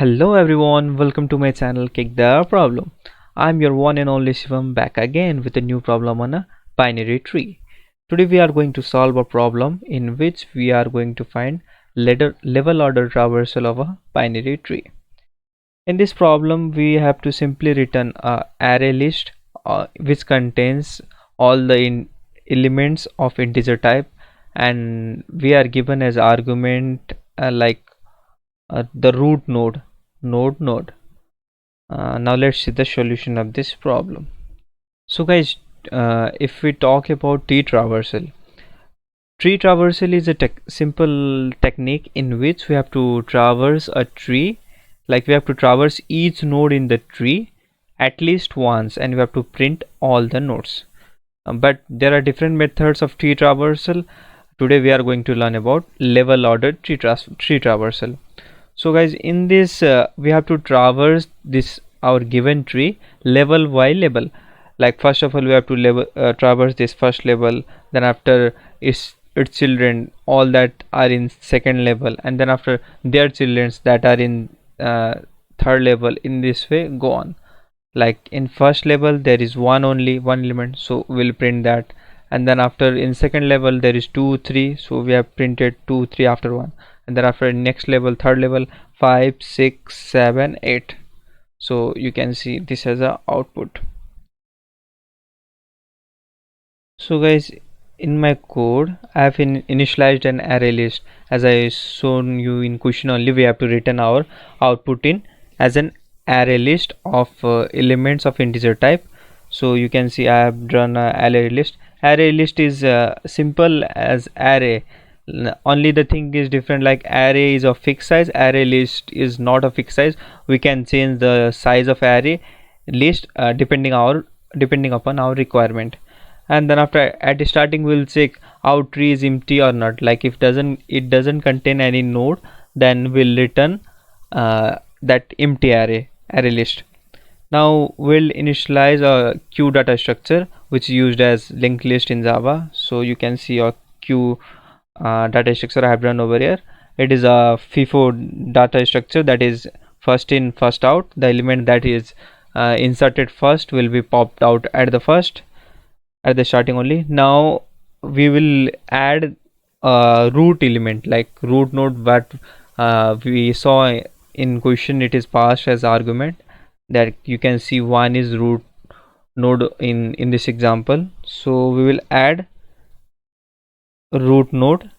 Hello everyone, welcome to my channel Kick the Problem. I'm your one and only Shivam back again with a new problem on a binary tree. Today we are going to solve a problem in which we are going to find level order traversal of a binary tree. In this problem we have to simply return a array list which contains all the elements of integer type, and we are given as argument the root node. Now let's see the solution of this problem. So guys, if we talk about tree traversal is a simple technique in which we have to traverse a tree, like we have to traverse each node in the tree at least once, and we have to print all the nodes. But there are different methods of tree traversal. Today we are going to learn about level ordered tree traversal. So guys, in this we have to traverse this our given tree level by level. Like first of all we have to traverse this first level, then after its children all that are in second level, and then after their children that are in third level. In this way go on. Like in first level there is only one element, so we'll print that, and then after in second level there is 2 3, so we have printed 2 3 after one, and then after next level third level 5 6 7 8. So you can see this as a output. So guys, in my code I have initialized an array list. As I shown you in question only, we have to return our output in as an array list of elements of integer type. So you can see I have drawn an array list. Array list is simple as array, only the thing is different. Like array is of fixed size, array list is not a fixed size. We can change the size of array list depending upon our requirement. And then after at the starting we'll check our tree is empty or not. Like if it doesn't contain any node, then we'll return that empty array list. Now we'll initialize a queue data structure which is used as linked list in Java. So you can see your queue data structure I have done over here. It is a FIFO data structure, that is first in first out. The element that is inserted first will be popped out at the starting only. Now we will add a root element like root node, but we saw in question it is passed as argument. That you can see one is root node in this example, so we will add root node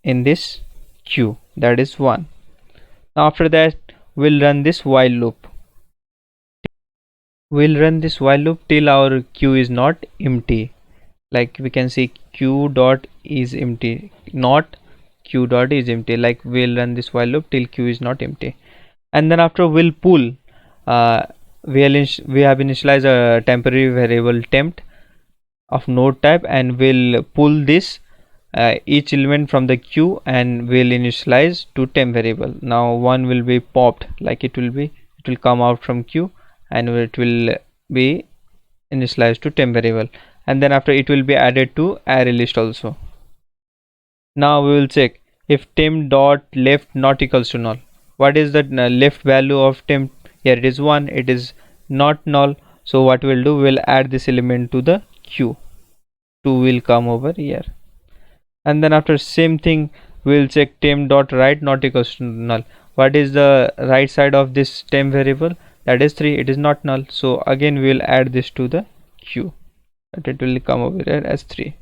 in this queue, that is 1. Now after that we'll run this while loop. We'll run this while loop till our queue is not empty. Like we can see q dot is empty, not q dot is empty. Like we'll run this while loop till q is not empty, and then after we'll pull. We have initialized a temporary variable temp of node type, and we'll pull this each element from the queue, and we'll initialize to temp variable. Now one will be popped, like it will come out from queue and it will be initialized to temp variable, and then after it will be added to array list also. Now we will check if temp dot left not equals to null. What is the left value of temp? Here it is 1, it is not null. So what we'll do, we'll add this element to the queue. 2 will come over here, and then after same thing we'll check temp dot right not equals to null. What is the right side of this temp variable? That is 3, it is not null. So again we will add this to the queue, but it will come over here as 3.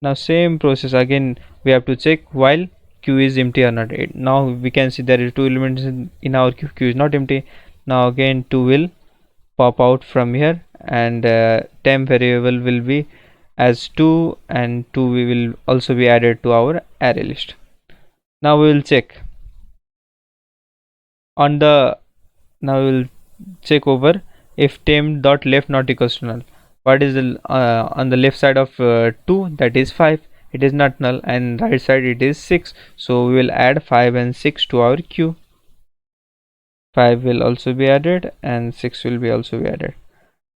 Now same process again, we have to check while queue is empty or not. Now we can see there is 2 elements in our queue is not empty. Now again 2 will pop out from here, and temp variable will be as 2, and 2 we will also be added to our array list. Now we will check on the now we will check over if temp dot left not equals to null. What is the on the left side of 2, that is 5, it is not null, and right side it is 6. So we will add 5 and 6 to our queue. 5 will also be added and 6 will be also be added.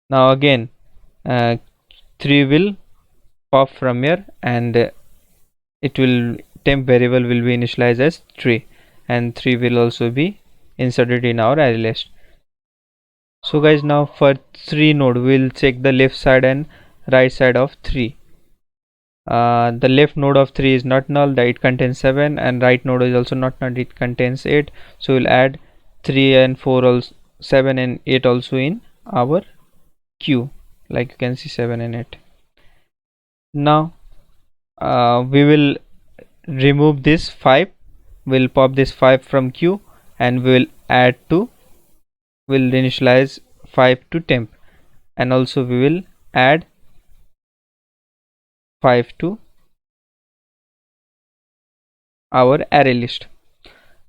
Now again 3 will pop from here, and it will temp variable will be initialized as 3, and 3 will also be inserted in our array list. So guys, now for 3 node we'll check the left side and right side of 3. The left node of 3 is not null, that it contains 7, and right node is also not null, it contains 8. So we'll add 3 and 4 also, 7 and 8 also in our queue, like you can see 7 and 8. Now we will remove this 5, we'll pop this 5 from queue, and we'll add to, we'll initialize 5 to temp, and also we will add 5 to our array list.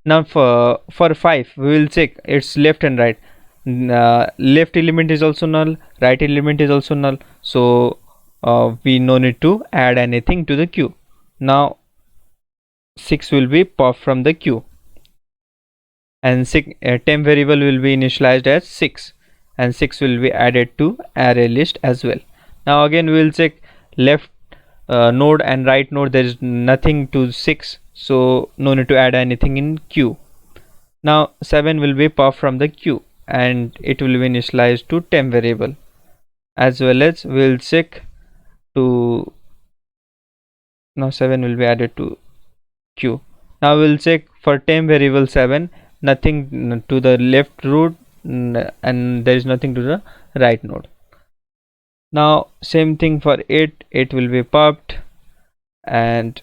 Now for 5 we will check its left and right. Left element is also null, right element is also null, so we no need to add anything to the queue. Now 6 will be popped from the queue, and temp variable will be initialized as 6, and 6 will be added to array list as well. Now again we will check left node and right node, there is nothing to 6, so no need to add anything in queue. Now 7 will be popped from the queue, and it will be initialized to temp variable, as well as we will check to, now 7 will be added to queue. Now we will check for temp variable 7, nothing to the left root, and there is nothing to the right node. Now same thing for 8 will be popped, and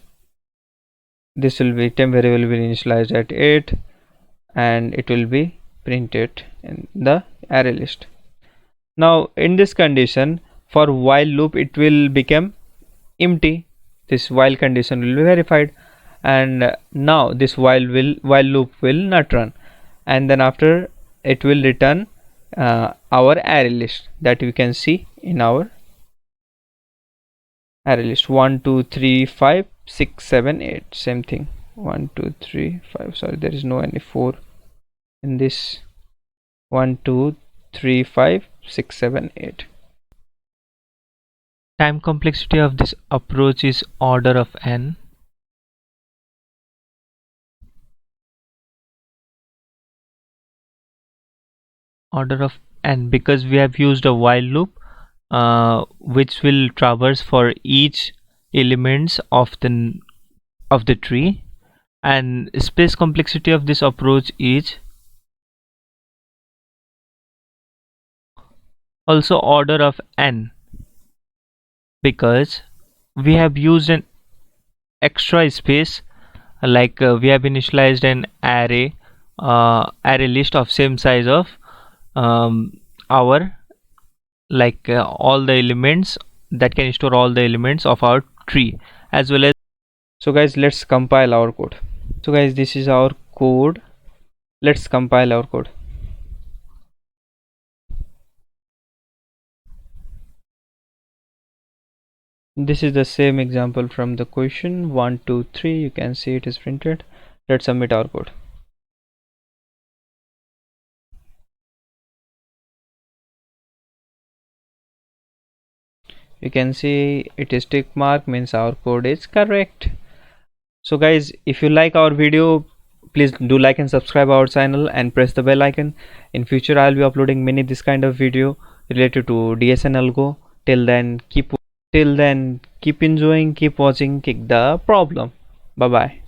this will be temp variable will be initialized at 8, and it will be printed in the array list. Now in this condition, for while loop it will become empty, this while condition will be verified, and now this while loop will not run, and then after it will return our array list that we can see in our array list 1 2 3 5 6 7 8. Same thing, 1 2 3 5, sorry there is no any 4 in this, 1 2 3 5 6 7 8. Time complexity of this approach is order of n. Order of n because we have used a while loop which will traverse for each elements of the tree, and space complexity of this approach is also order of n because we have used an extra space, like we have initialized an array list of same size of our, like all the elements that can store all the elements of our tree, as well as. So guys, let's compile our code. So guys, this is our code. Let's compile our code. This is the same example from the question 1 2 3. You can see it is printed. Let's submit our code. You can see it is tick mark, means our code is correct. So guys, if you like our video, please do like and subscribe our channel and press the bell icon. In future I'll be uploading many this kind of video related to DSN algo. Till then keep enjoying, keep watching, kick the problem. Bye bye.